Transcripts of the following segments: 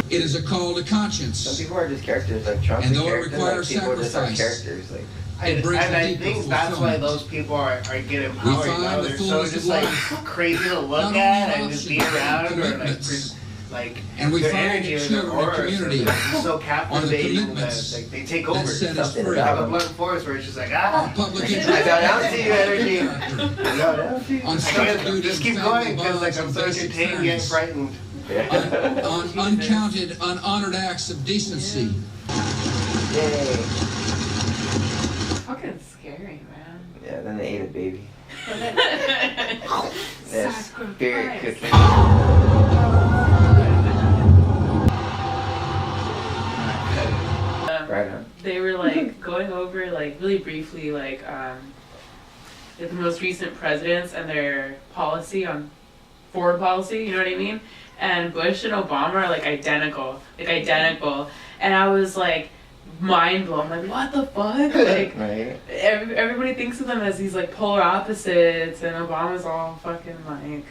It is a call to conscience. Some people are just characters, like Trump. And though it requires sacrifice, characters, like. it brings and I think that's why those people are getting power. You know? They're so just like crazy to look at and just be around, or like and we their find energy the and their children aura community is so captivating that like, they take over. Set us Like free. a blunt force where it's just like Public interest. I got out to you energy. I got out to you. Just keep going because like I'm so entertained yet frightened. On uncounted, unhonored acts of decency. Yay. Fucking scary, man. Yeah, then they ate a baby. Yes, spirit cooking. Right on. They were like going over like really briefly like the most recent presidents and their policy on foreign policy, you know what I mean? And Bush and Obama are like identical. And I was like mind blown, like what the fuck? Like right. everybody thinks of them as these like polar opposites, and Obama's all fucking like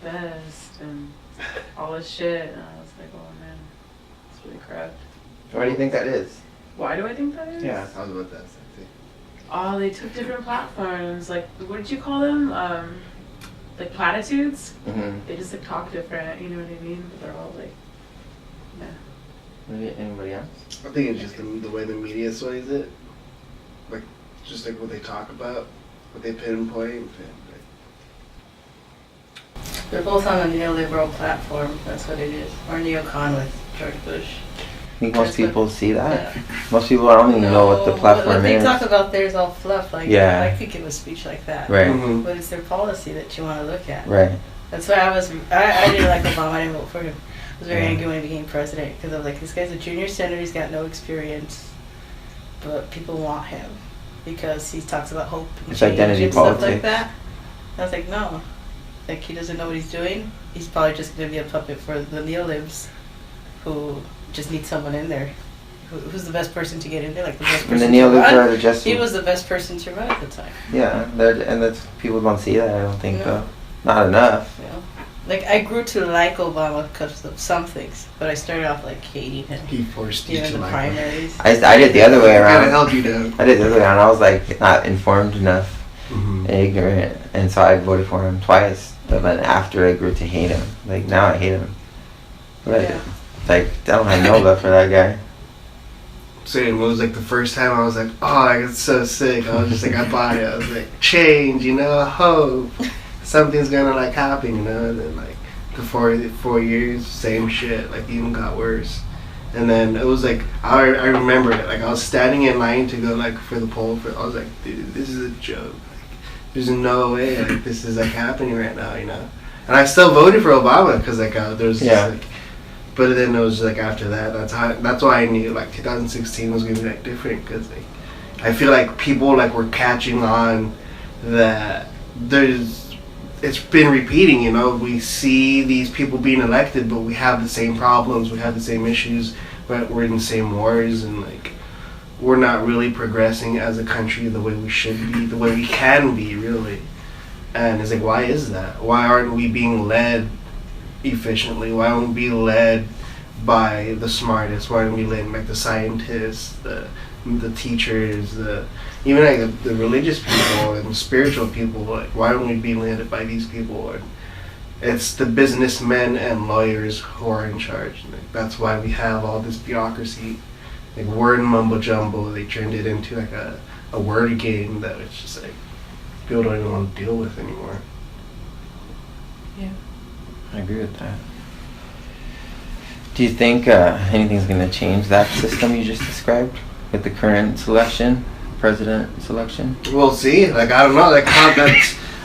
best and all this shit. And I was like, oh man, it's really crap. Why do you think that is? Why do I think that is? Yeah. I was about that same thing. Oh, they took different platforms. Like, what did you call them? Like platitudes? Mm-hmm. They just like talk different, you know what I mean? But they're all like, yeah. Maybe anybody else? I think it's just the way the media sways it. Like, just like what they talk about, what they pinpoint. And, They're both on a neoliberal platform. That's what it is. Or neocon with George Bush. I think most people see that. Yeah. Most people don't even know what the platform what they is. talk about there is all fluff. Like, yeah. I could give a speech like that. Right. Mm-hmm. But it's their policy that you want to look at. Right. That's why I didn't like Obama. I didn't vote for him. I was very angry when he became president because I was like, this guy's a junior senator. He's got no experience, but people want him because he talks about hope and it's change identity and politics. stuff like that. I was like, no, like he doesn't know what he's doing. He's probably just going to be a puppet for the neolibs, who just need someone in there. Who's the best person to get in there? Like the best person. And the neolibs are just. He was the best person to run at the time. Yeah, and that's people don't see that. I don't think though. Not enough. Yeah. Like I grew to like Obama because of some things, but I started off like hating him. He forced you in to the like primaries. I did the other way around. It held you down. I did the other way around. I was like not informed enough, and ignorant, and so I voted for him twice. But then after I grew to hate him, like now I hate him. But like I don't have no love for that guy. Same. It was like the first time I was like, oh, I got so sick. I was just like, I bought it. I was like, change, you know, hope. Something's gonna like happen, you know. And then like the 4 years, same shit. Like even got worse. And then it was like I remember it. Like I was standing in line to go like for the poll. I was like, dude, this is a joke. Like, there's no way like this is like happening right now, you know. And I still voted for Obama because like there was just, like. But then it was like after that. That's why I knew like 2016 was gonna be like different because like I feel like people like were catching on that it's been repeating, you know. We see these people being elected, but we have the same problems, we have the same issues, but we're in the same wars, and like we're not really progressing as a country the way we should be, the way we can be, really. And it's like, why is that? Why aren't we being led efficiently? Why aren't we led by the smartest? Why aren't we led like the scientists, the teachers, even like the religious people and spiritual people? Like, why aren't we being led by these people? And it's the businessmen and lawyers who are in charge. Like, that's why we have all this bureaucracy. Like word mumbo jumbo. They turned it into like a word game that it's just like people don't even want to deal with anymore. Yeah. I agree with that. Do you think anything's going to change that system you just described with the current president selection? We'll see. Like I don't know. Like how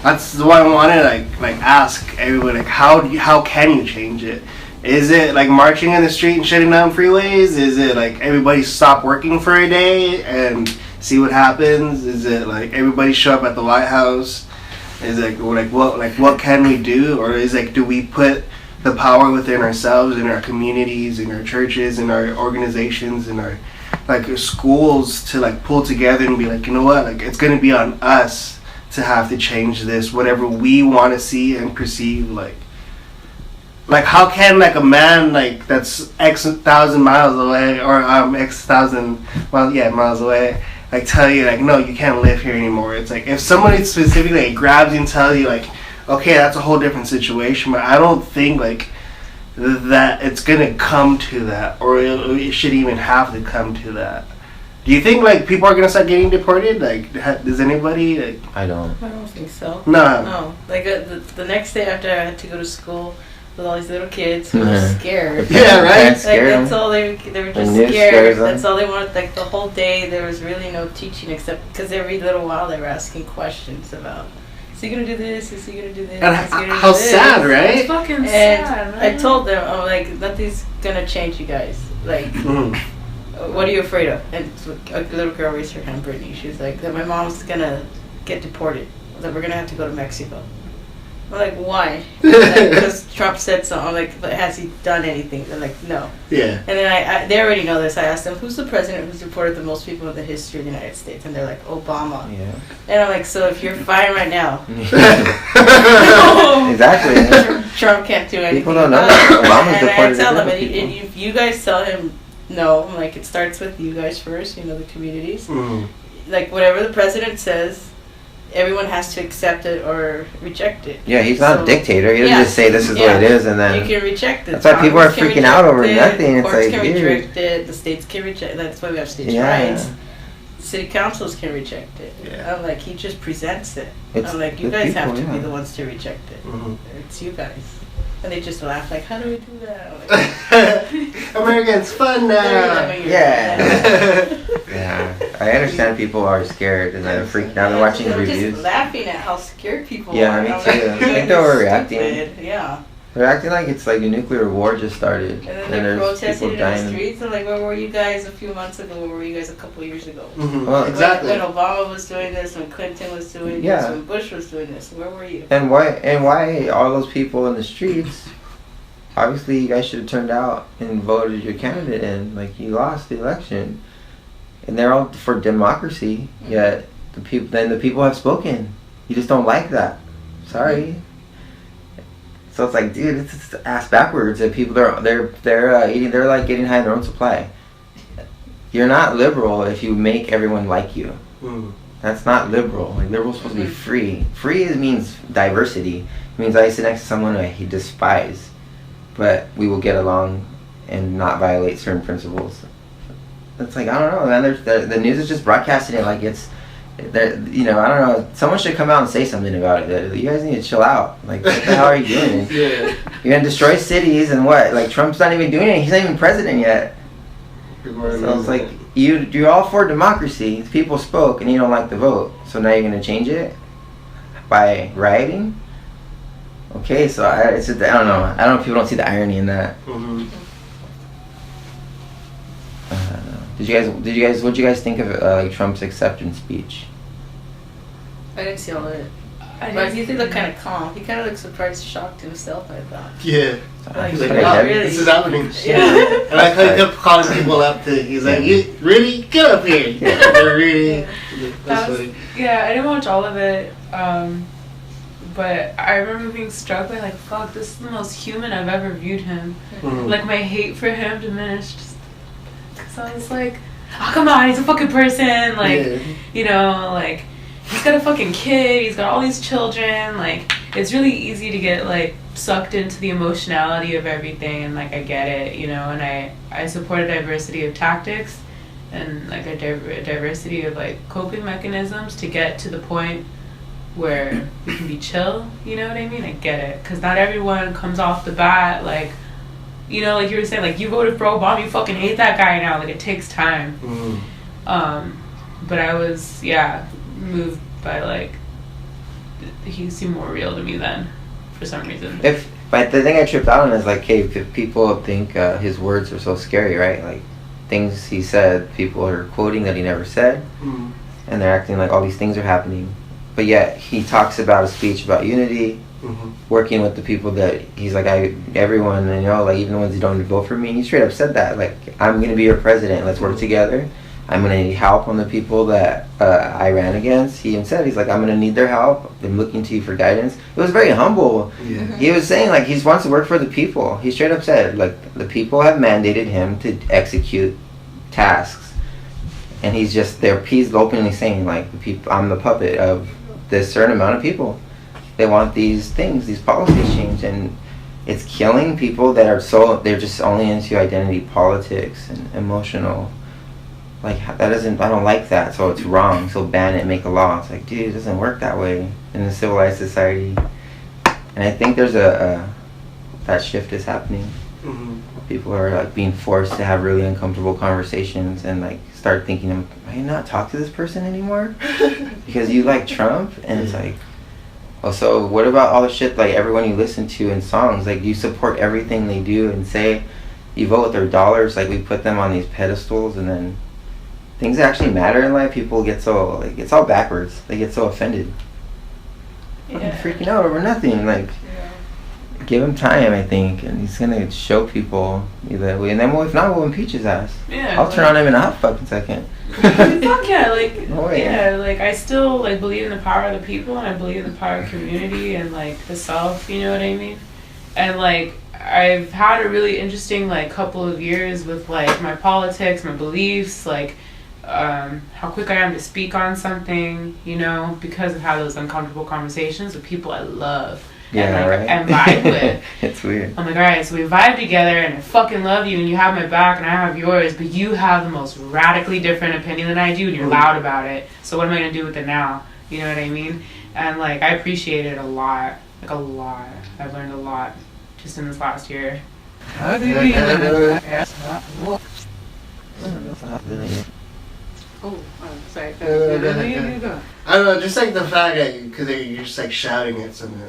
that's why I want to like ask everybody like how can you change it? Is it like marching in the street and shutting down freeways? Is it like everybody stop working for a day and see what happens? Is it like everybody show up at the White House? Is it what can we do? Or is like do we put the power within ourselves, in our communities, in our churches, in our organizations, in our like schools to like pull together and be like, you know what, like it's gonna be on us to have to change this, whatever we want to see and perceive. Like like how can like a man like that's X thousand miles away or X thousand miles away like tell you like no you can't live here anymore. It's like if somebody specifically like, grabs you and tells you like okay that's a whole different situation, but I don't think like that it's gonna come to that or it should even have to come to that. Do you think like people are gonna start getting deported? Like, does anybody? Like, I don't think so. No. No. Like the next day after I had to go to school with all these little kids who were scared. Yeah, right. Like that's all they were just scared. That's all they wanted. Like the whole day there was really no teaching except because every little while they were asking questions about. Is he gonna do this? Is he gonna do this? And how sad, right? It's fucking and sad. I told them, I'm like, nothing's gonna change, you guys. Like. What are you afraid of? And a little girl raised her hand, Brittany. She was like, that my mom's gonna get deported. That we're gonna have to go to Mexico. I'm like, why? Because Trump said so. I'm like, but has he done anything? They're like, no. Yeah. And then they already know this. I asked them, who's the president who's deported the most people in the history of the United States? And they're like, Obama. Yeah. And I'm like, so if you're fine right now. Exactly. Trump can't do anything. People don't know that. Obama's And I deported tell them, people. and if you guys tell him no, I'm like, it starts with you guys first, you know, the communities. Like, whatever the president says, everyone has to accept it or reject it. Yeah, he's not a dictator. He doesn't just say this is what it is and then... You can reject it. That's why people are freaking out over nothing. It's Courts like, can dude. reject it. The states can reject it. That's why we have states' rights. City councils can reject it. Yeah. I'm like, he just presents it. It's I'm like, you the guys people, have to be the ones to reject it. It's you guys. And they just laugh like, how do we do that? Like, Americans fun now. Yeah. Yeah. I understand people are scared and they're freaked out. They're watching I'm reviews. just laughing at how scared people Yeah, are. me I'm too. like, I think they're overreacting. stupid. Yeah. They're acting like it's like a nuclear war just started. And then they're there's protesting people in the dying. streets. I'm like, where were you guys a few months ago? Where were you guys a couple years ago? Well, Exactly. When Obama was doing this, when Clinton was doing this, when Bush was doing this, where were you? And why all those people in the streets? Obviously, you guys should have turned out and voted your candidate in. Like, you lost the election, and they're all for democracy. Yet the people have spoken. You just don't like that. Sorry. So it's like, dude, it's ass backwards. That people they're like getting high in their own supply. You're not liberal if you make everyone like you. That's not liberal. Like, liberal's supposed to be free. Free means diversity. It means I sit next to someone I despise, but we will get along and not violate certain principles. It's like, I don't know. Then the news is just broadcasting it like it's, you know, I don't know. Someone should come out and say something about it. You guys need to chill out. Like, what the hell are you doing? Yeah. You're gonna destroy cities and what? Like, Trump's not even doing it. He's not even president yet. So it's like, you're all for democracy. People spoke and you don't like the vote. So now you're gonna change it by rioting? Okay, so I don't know. I don't know if people don't see the irony in that. What did you guys think of like Trump's acceptance speech? I didn't see all of it. But he looked kind of calm. He kind of looked surprised, shocked himself, I thought. Yeah. Like, He's like, Pretty wow, heavy. this is happening. Yeah. I like how he kept calling people up to. He's like, you really get up here. They're really. That's funny. Yeah, I didn't watch all of it, but I remember being struck by like, fuck, this is the most human I've ever viewed him. Like, my hate for him diminished. Because I was like, oh, come on, he's a fucking person. Like, you know, like, he's got a fucking kid, he's got all these children. Like, it's really easy to get, like, sucked into the emotionality of everything. And, like, I get it, you know, and I support a diversity of tactics and, like, a diversity of, like, coping mechanisms to get to the point where we can be chill, you know what I mean? I get it. Because not everyone comes off the bat, like, you know, like you were saying, like, you voted for Obama, you fucking hate that guy now. Like, it takes time. But I was, moved by, like, he seemed more real to me then, for some reason. But the thing I tripped out on is, like, hey, if people think his words are so scary, right? Like, things he said, people are quoting that he never said, and they're acting like all these things are happening. But yet, he talks about a speech about unity, working with the people that he's like, everyone, you know, like, even the ones who don't vote for me, he straight up said that, like, I'm going to be your president, let's work together. I'm gonna need help on the people that I ran against. He even said, he's like, I'm gonna need their help. I'm looking to you for guidance. It was very humble. Yeah. He was saying like he just wants to work for the people. He straight up said like the people have mandated him to execute tasks, and he's openly saying like the people, I'm the puppet of this certain amount of people. They want these things, these policies changed, and it's killing people that are they're just only into identity politics and emotional. Like that doesn't, I don't like that, so it's wrong, so ban it, make a law. It's like, dude, it doesn't work that way in a civilized society. And I think there's that shift is happening. Mm-hmm. People are like being forced to have really uncomfortable conversations and like start thinking, am I not talk to this person anymore because you like Trump? And it's like, well, so what about all the shit like everyone you listen to in songs? Like you support everything they do and say, you vote with their dollars. Like we put them on these pedestals, and then things that actually matter in life, people get so like it's all backwards. They get so offended, freaking out over nothing. Like, give him time, I think, and he's gonna show people either way. And then, if not, we'll impeach his ass. Yeah. I'll turn on him in a hot fucking second. Fuck yeah, like, No way. yeah, like, I still, like, believe in the power of the people, and I believe in the power of community and, like, the self, you know what I mean? And, like, I've had a really interesting, like, couple of years with, like, my politics, my beliefs, like, how quick I am to speak on something, you know, because of how those uncomfortable conversations with people I love. Yeah, right. And vibe with. It's weird. I'm like, alright, so we vibe together and I fucking love you and you have my back and I have yours, but you have the most radically different opinion than I do and you're loud about it. So what am I going to do with it now? You know what I mean? And like, I appreciate it a lot. Like a lot. I've learned a lot just in this last year. Sorry. I don't know, just like the fact that because you're just like shouting at something.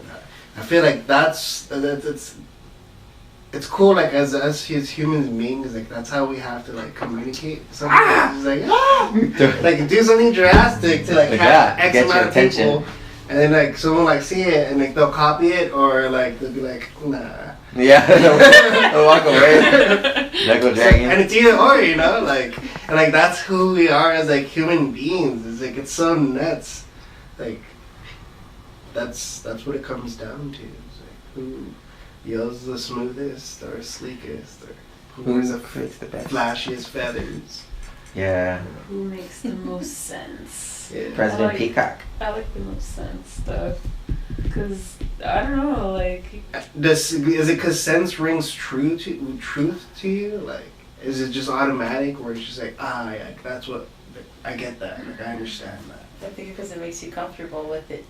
I feel like that's it's cool. Like as us as human beings, like that's how we have to like communicate. Sometimes it's like do something drastic to like have X amount of people, and then like someone like see it and like they'll copy it or like they'll be like nah. Yeah, they'll walk away. Knuckle dragging. And it's either or, you know, like and like that's who we are as like human beings. It's like it's so nuts, like. That's what it comes down to. It's like who yells the smoothest or sleekest or who wears the flashiest feathers. Yeah. Who makes the most sense? Yeah. President Peacock. I like the most sense stuff. Because, I don't know, like... Is it because sense rings truth to you? Like, is it just automatic or it's just like, yeah, that's what... I get that. Like, I understand that. I think because it makes you comfortable with it.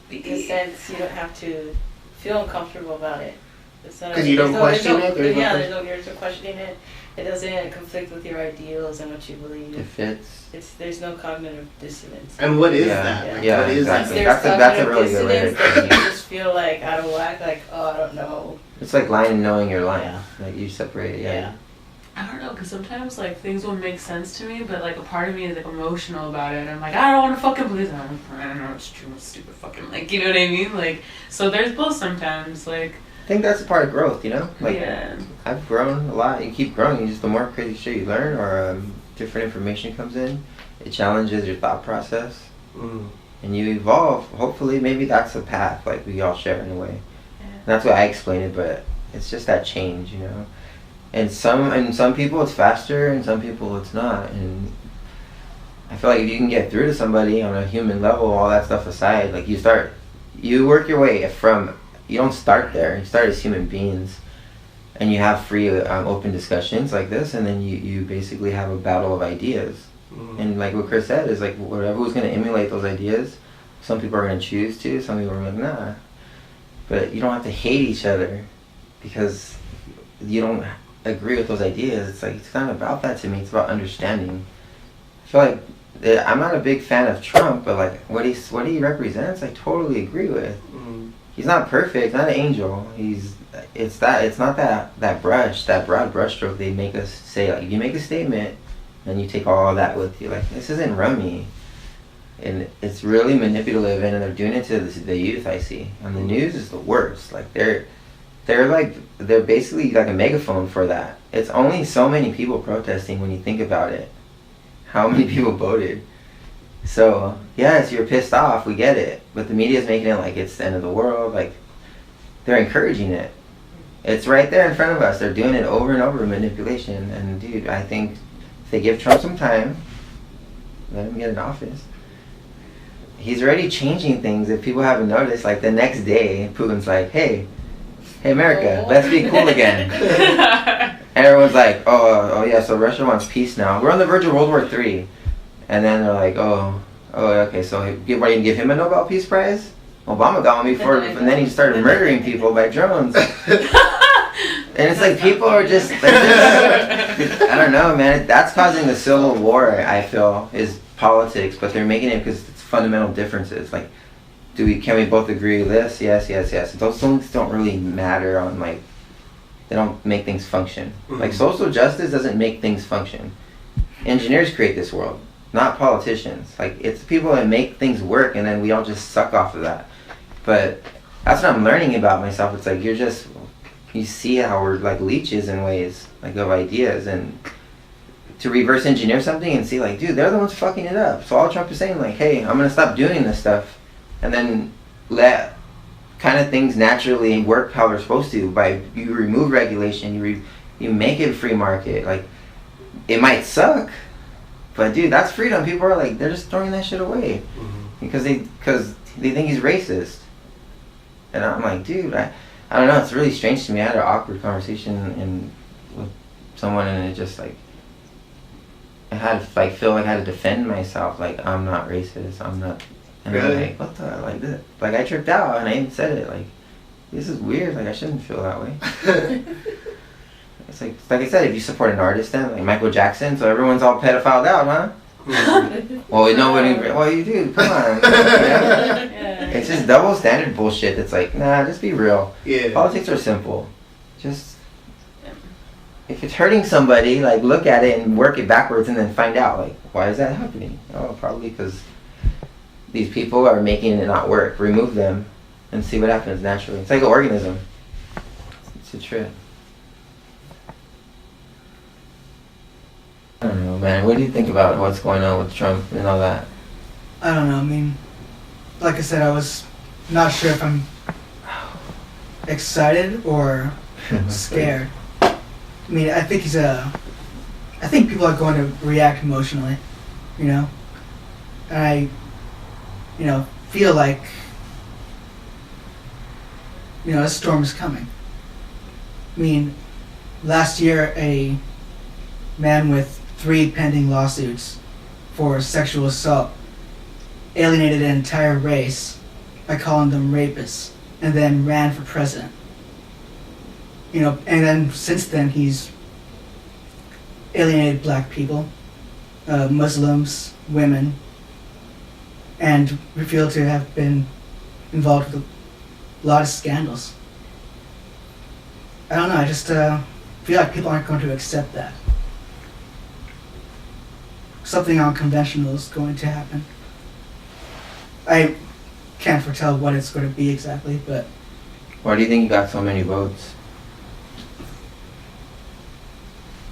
Because sense, you don't have to feel uncomfortable about it. Because you don't question it? There's no questioning it. It doesn't conflict with your ideals and what you believe. It fits. There's no cognitive dissonance. And what is that? Like, Yeah, what is exactly. that? That's a really good way. Then you just feel like out of whack, like, oh, I don't know. It's like lying and knowing you're lying. Yeah. Like you separate it. Yeah. I don't know, because sometimes, like, things will make sense to me, but, like, a part of me is, like, emotional about it. And I'm like, I don't want to fucking believe that. I don't know, it's true, it's stupid fucking, like, you know what I mean? Like, so there's both sometimes, like... I think that's a part of growth, you know? Like, yeah. I've grown a lot. You keep growing. You just, the more crazy shit you learn or different information comes in, it challenges your thought process. Mm. And you evolve. Hopefully, maybe that's a path, like, we all share in a way. Yeah. And that's what I explain it, but it's just that change, you know? And some people it's faster, and some people it's not. And I feel like if you can get through to somebody on a human level, all that stuff aside, like you work your way from. You don't start there. You start as human beings, and you have free, open discussions like this, and then you basically have a battle of ideas. Mm-hmm. And like what Chris said is like who's going to emulate those ideas. Some people are going to choose to. Some people are like nah. But you don't have to hate each other because you don't agree with those ideas. It's like it's not about that to me. It's about understanding. I feel like I'm not a big fan of Trump, but like what he represents, I totally agree with. Mm-hmm. He's not perfect, not an angel. It's not that broad brushstroke they make us say. Like you make a statement, and you take all that with you. Like this isn't rummy, and it's really manipulative, and they're doing it to the youth. I see, and the news is the worst. Like they're basically like a megaphone for that. It's only so many people protesting when you think about it. how many people voted. So, yes, you're pissed off, we get it. But the media's making it like it's the end of the world. Like, they're encouraging it. It's right there in front of us. They're doing it over and over, manipulation. And, dude, I think if they give Trump some time, let him get in office, he's already changing things. If people haven't noticed, like the next day, Putin's like, hey America, let's be cool again. And everyone's like, oh yeah, so Russia wants peace now. We're on the verge of World War III. And then they're like, oh, okay, so what, are you going to give him a Nobel Peace Prize? Obama got one before, and then he started murdering people by drones. And it's like people are just, I don't know, man. That's causing the civil war, I feel, is politics. But they're making it because it's fundamental differences. Like, can we both agree with this? Yes. Those things don't really matter on, like, they don't make things function. Mm-hmm. Like, social justice doesn't make things function. Engineers create this world, not politicians. Like, it's people that make things work, and then we all just suck off of that. But that's what I'm learning about myself. It's like you see how we're like leeches in ways, like, of ideas, and to reverse engineer something and see, like, dude, they're the ones fucking it up. So all Trump is saying, like, hey, I'm gonna stop doing this stuff, and then let kind of things naturally work how they're supposed to. By you remove regulation, you make it free market. Like, it might suck, but dude, that's freedom. People are like, they're just throwing that shit away because they think he's racist. And I'm like, dude, I don't know. It's really strange to me. I had an awkward conversation with someone, and it just like I had to like feel like I had to defend myself. Like, I'm not racist. I'm not. And really? I'm like, what the, like this? Like, I tripped out, and I even said it. Like, this is weird. Like, I shouldn't feel that way. It's like I said, if you support an artist, then like Michael Jackson, so everyone's all pedophiled out, huh? Well, nobody. Well, you do. Come on. Yeah. It's just double standard bullshit. It's like, nah, just be real. Yeah. Politics are simple. Just if it's hurting somebody, like, look at it and work it backwards, and then find out, like, why is that happening? Oh, probably because these people are making it not work. Remove them and see what happens naturally. It's like an organism. It's a trip. I don't know, man. What do you think about what's going on with Trump and all that? I don't know. I mean, like I said, I was not sure if I'm excited or scared. I mean, I think I think people are going to react emotionally, you know? And I, feel like, a storm is coming. I mean, last year, a man with 3 pending lawsuits for sexual assault alienated an entire race by calling them rapists, and then ran for president. And then since then he's alienated black people, Muslims, women, and revealed to have been involved with a lot of scandals. I don't know, I just feel like people aren't going to accept that. Something unconventional is going to happen. I can't foretell what it's going to be exactly, but... Why do you think you got so many votes?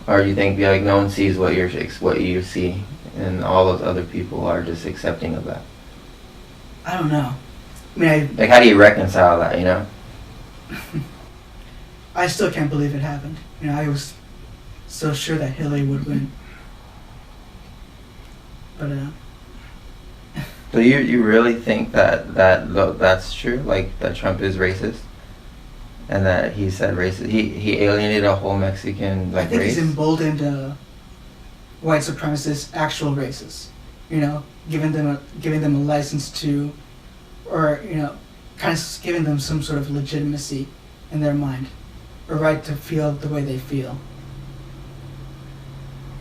Or do you think, like, no one sees what you see, and all those other people are just accepting of that? I don't know. I mean, like, how do you reconcile that, you know? I still can't believe it happened. I was so sure that Hillary would win. But, So you really think that's true? Like, that Trump is racist? And that he said racist? He alienated a whole Mexican, like, I think race? He's emboldened white supremacists, actual racists. Giving them a license to, or, kind of giving them some sort of legitimacy in their mind. A right to feel the way they feel.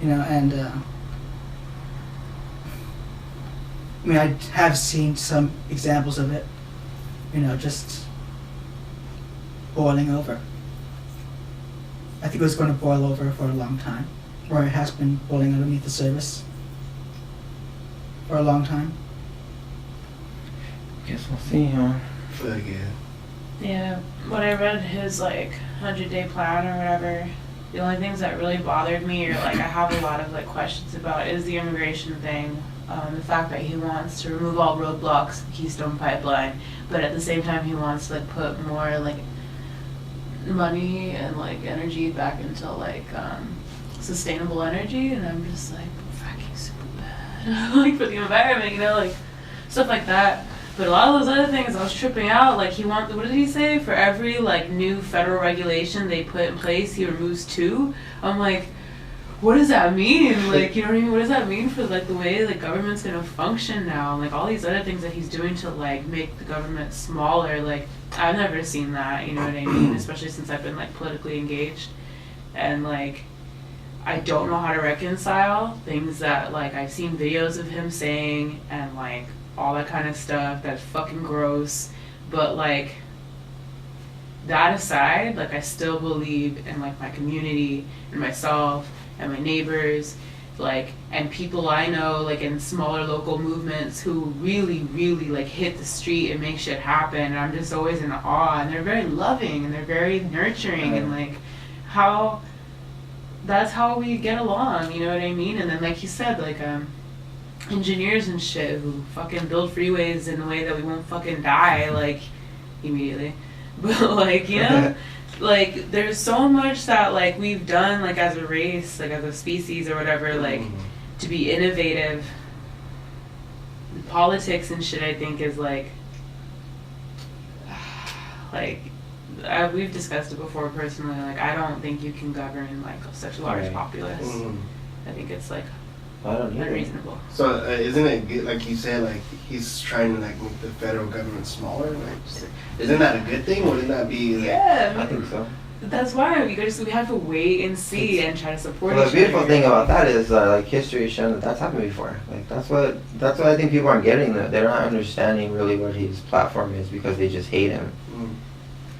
And, I mean, I have seen some examples of it, just boiling over. I think it was going to boil over for a long time, or it has been boiling underneath the surface for a long time. Guess we'll see, huh? Fuck yeah. Yeah, when I read his 100-day plan or whatever, The only things that really bothered me, or like I have a lot of like questions about, is the immigration thing. The fact that he wants to remove all roadblocks, Keystone Pipeline, but at the same time he wants to like put more like money and like energy back into like sustainable energy, and I'm just like, fracking super bad, like for the environment, you know, like stuff like that. But a lot of those other things, I was tripping out. Like what did he say? For every like new federal regulation they put in place, he removes 2. I'm like, what does that mean? Like, you know what I mean? What does that mean for like the way the government's gonna function now? Like all these other things that he's doing to like make the government smaller. Like I've never seen that. You know what I mean? Especially since I've been like politically engaged, and like I don't know how to reconcile things that like I've seen videos of him saying and like all that kind of stuff that's fucking gross. But like that aside, like I still believe in like my community and myself and my neighbors, like, and people I know like in smaller local movements who really like hit the street and make shit happen, and I'm just always in awe, and they're very loving and they're very nurturing, and like how that's how we get along, you know what I mean? And then like you said, like engineers and shit who fucking build freeways in a way that we won't fucking die like immediately, but like, you know, like there's so much that like we've done like as a race, like as a species or whatever, like to be innovative. Politics and shit, I think, is like we've discussed it before personally, like I don't think you can govern like such a large populace. I think it's like I don't either. unreasonable. So isn't it good, like you said, like he's trying to like make the federal government smaller? Like, isn't that a good thing? Wouldn't that be? Like, Yeah, I think so. that's why we have to wait and see and try to support Well, each the beautiful other. thing about that is like history has shown that that's happened before. Like that's what I think people aren't getting. That they're not understanding really what his platform is because they just hate him.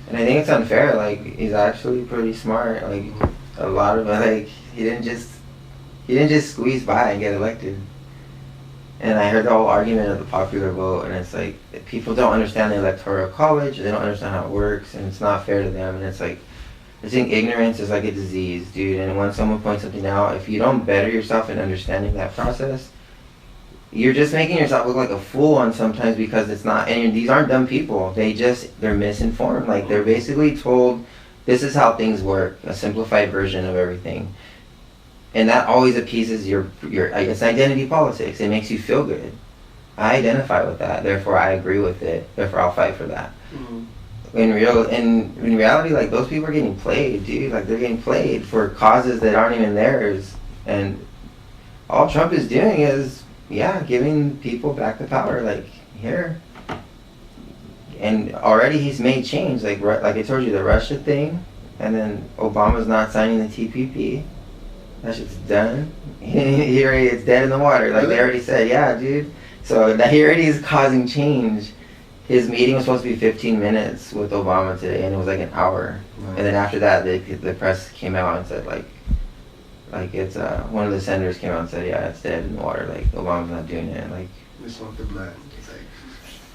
And I think it's unfair. Like he's actually pretty smart. Like a lot of like he didn't just squeeze by and get elected. And I heard the whole argument of the popular vote, and it's like people don't understand the electoral college. They don't understand how it works, and it's not fair to them. And it's like I think ignorance is like a disease, dude. And when someone points something out, if you don't better yourself in understanding that process, you're just making yourself look like a fool on sometimes, because it's not. And these aren't dumb people. They're misinformed. Like they're basically told this is how things work, a simplified version of everything. And that always appeases your it's identity politics. It makes you feel good. I identify with that, therefore I agree with it, therefore I'll fight for that. In reality, like those people are getting played, dude. Like they're getting played for causes that aren't even theirs. And all Trump is doing is, giving people back the power. Like here. And already he's made change. Like I told you, the Russia thing, and then Obama's not signing the TPP. That shit's done. It's dead in the water. Like they already said, yeah, dude. So that he already is causing change. His meeting was supposed to be 15 minutes with Obama today, and it was like an hour. And then after that, the press came out and said like it's one of the senators came out and said, yeah, it's dead in the water. Like Obama's not doing it. Like just want the blood.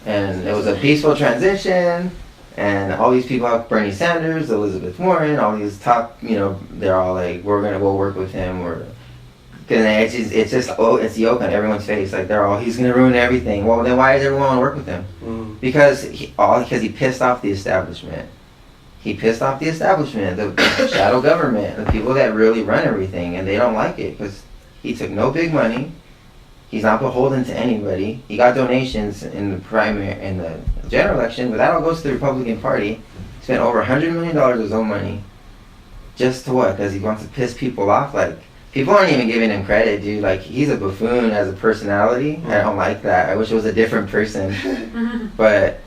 and it was a peaceful transition. And all these people have Bernie Sanders, Elizabeth Warren, all these top, they're all like, we'll work with him. It's the yoke on everyone's face. Like he's gonna ruin everything. Well, then why does everyone want to work with him? Because he pissed off the establishment. He pissed off the establishment, the shadow government, the people that really run everything, and they don't like it because he took no big money. He's not beholden to anybody. He got donations in the general election, but that all goes to the Republican Party. He spent over $100 million of his own money. Just to what? Because he wants to piss people off? Like, people aren't even giving him credit, dude. Like, he's a buffoon as a personality. I don't like that. I wish it was a different person. But